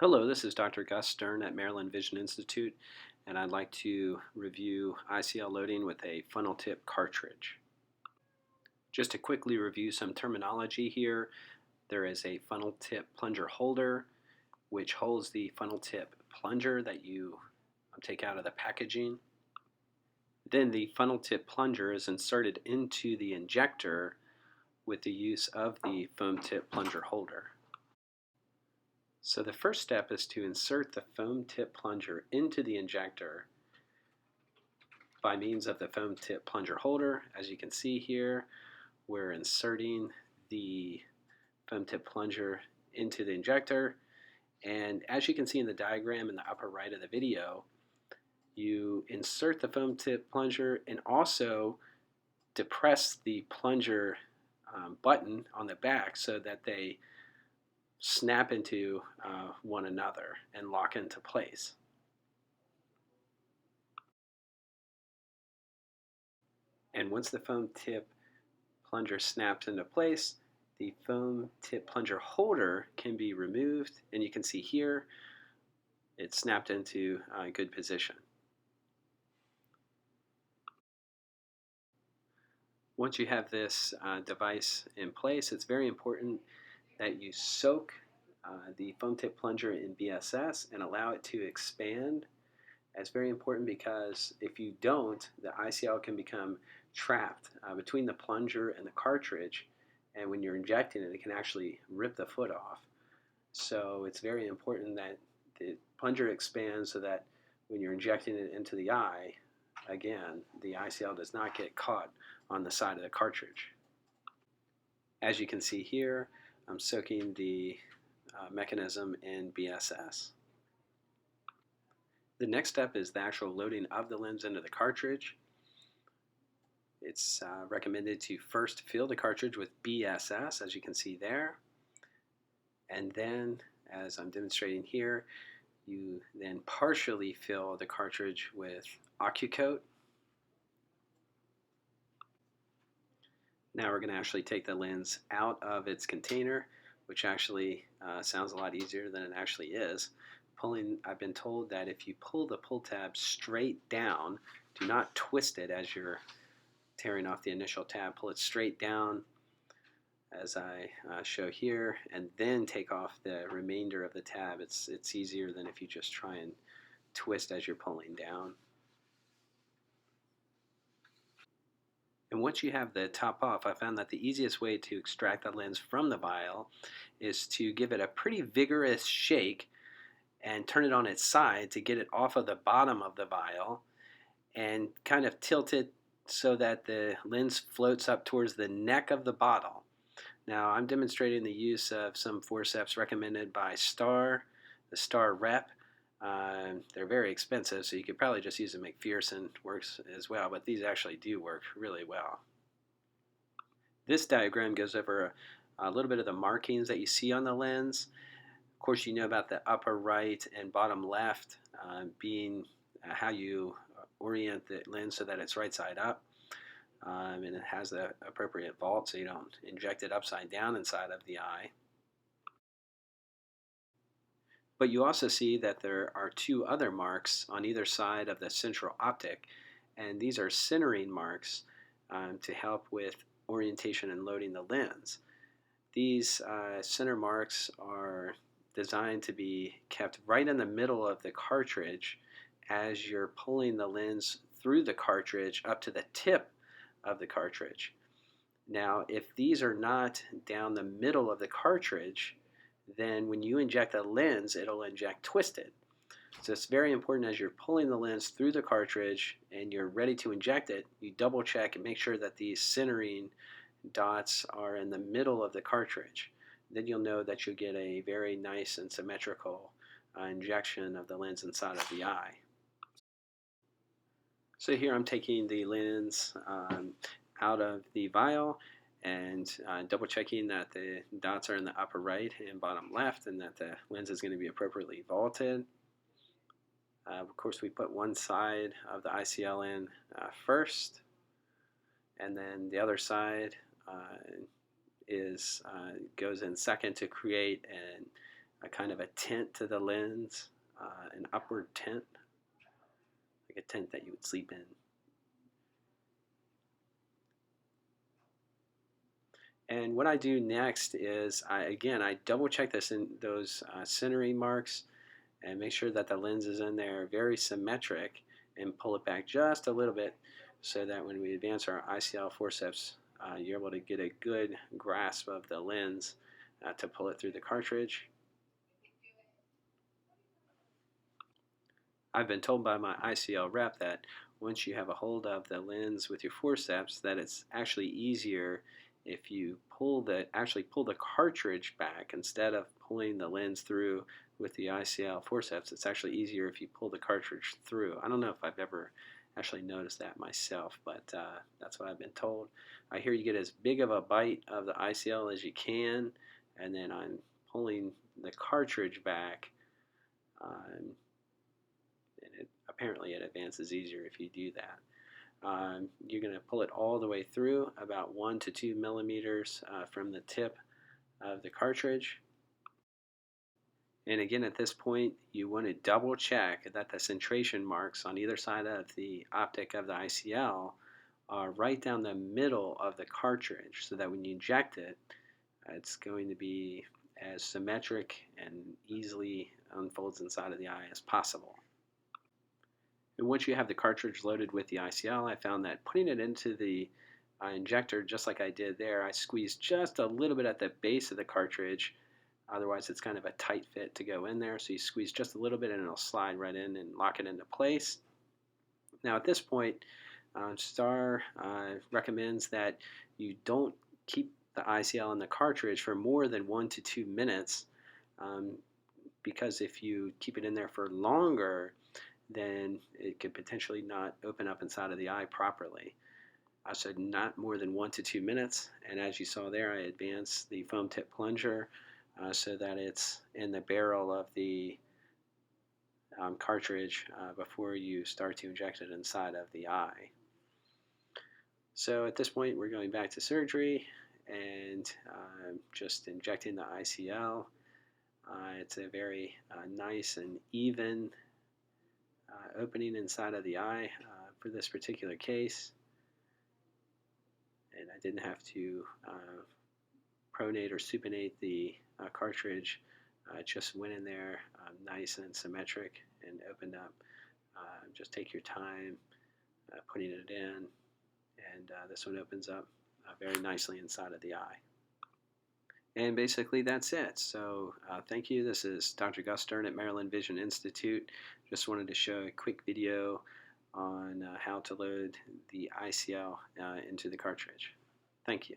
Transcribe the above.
Hello, this is Dr. Gus Stern at Maryland Vision Institute, and I'd like to review ICL loading with a funnel tip cartridge. Just to quickly review some terminology here, there is a funnel tip plunger holder, which holds the funnel tip plunger that you take out of the packaging. Then the funnel tip plunger is inserted into the injector with the use of the foam tip plunger holder. So the first step is to insert the foam tip plunger into the injector by means of the foam tip plunger holder. As you can see here, we're inserting the foam tip plunger into the injector, and as you can see in the diagram in the upper right of the video, you insert the foam tip plunger and also depress the plunger button on the back so that they snap into one another and lock into place. And once the foam tip plunger snaps into place, the foam tip plunger holder can be removed, and you can see here it's snapped into a good position. Once you have this device in place, it's very important that you soak the foam tip plunger in BSS and allow it to expand. That's very important because if you don't, the ICL can become trapped between the plunger and the cartridge, and when you're injecting it, it can actually rip the foot off. So it's very important that the plunger expands so that when you're injecting it into the eye, again, the ICL does not get caught on the side of the cartridge. As you can see here, I'm soaking the mechanism in BSS. The next step is the actual loading of the lens into the cartridge. It's recommended to first fill the cartridge with BSS, as you can see there. And then, as I'm demonstrating here, you then partially fill the cartridge with OcuCoat. Now we're going to actually take the lens out of its container, which actually sounds a lot easier than it actually is. I've been told that if you pull the pull tab straight down, do not twist it as you're tearing off the initial tab. Pull it straight down as I show here, and then take off the remainder of the tab. It's easier than if you just try and twist as you're pulling down. And once you have the top off, I found that the easiest way to extract the lens from the vial is to give it a pretty vigorous shake and turn it on its side to get it off of the bottom of the vial and kind of tilt it so that the lens floats up towards the neck of the bottle. Now I'm demonstrating the use of some forceps recommended by STAAR, the STAAR Rep. They're very expensive, so you could probably just use a McPherson, works as well, but these actually do work really well. This diagram goes over a little bit of the markings that you see on the lens. Of course, you know about the upper right and bottom left being how you orient the lens so that it's right side up. And it has the appropriate vault so you don't inject it upside down inside of the eye. But you also see that there are two other marks on either side of the central optic, and these are centering marks to help with orientation and loading the lens. These center marks are designed to be kept right in the middle of the cartridge as you're pulling the lens through the cartridge up to the tip of the cartridge. Now, if these are not down the middle of the cartridge, then when you inject a lens, it'll inject twisted. So it's very important as you're pulling the lens through the cartridge and you're ready to inject it, you double check and make sure that these centering dots are in the middle of the cartridge. Then you'll know that you'll get a very nice and symmetrical injection of the lens inside of the eye. So here I'm taking the lens out of the vial and double checking that the dots are in the upper right and bottom left and that the lens is going to be appropriately vaulted. Of course, we put one side of the ICL in first, and then the other side goes in second to create a kind of a tint to the lens, an upward tint, like a tent that you would sleep in. And what I do next is, I double check those centering marks and make sure that the lens is in there very symmetric, and pull it back just a little bit so that when we advance our ICL forceps, you're able to get a good grasp of the lens to pull it through the cartridge. I've been told by my ICL rep that once you have a hold of the lens with your forceps, that it's actually easier if you actually pull the cartridge back instead of pulling the lens through with the ICL forceps. It's actually easier if you pull the cartridge through. I don't know if I've ever actually noticed that myself, but that's what I've been told. I hear you get as big of a bite of the ICL as you can, and then I'm pulling the cartridge back. Apparently it advances easier if you do that. You're going to pull it all the way through, about 1 to 2 millimeters from the tip of the cartridge. And again, at this point, you want to double check that the centration marks on either side of the optic of the ICL are right down the middle of the cartridge, so that when you inject it, it's going to be as symmetric and easily unfolds inside of the eye as possible. And once you have the cartridge loaded with the ICL, I found that putting it into the injector, just like I did there, I squeezed just a little bit at the base of the cartridge. Otherwise, it's kind of a tight fit to go in there. So you squeeze just a little bit and it'll slide right in and lock it into place. Now at this point, STAAR recommends that you don't keep the ICL in the cartridge for more than 1 to 2 minutes, because if you keep it in there for longer, then it could potentially not open up inside of the eye properly. So not more than 1 to 2 minutes. And as you saw there, I advanced the foam tip plunger so that it's in the barrel of the cartridge before you start to inject it inside of the eye. So at this point, we're going back to surgery and just injecting the ICL. It's a very nice and even opening inside of the eye for this particular case, and I didn't have to pronate or supinate the cartridge. It just went in there nice and symmetric and opened up. Just take your time putting it in, and this one opens up very nicely inside of the eye. And basically that's it. So thank you. This is Dr. Gus Stern at Maryland Vision Institute. Just wanted to show a quick video on how to load the ICL into the cartridge. Thank you.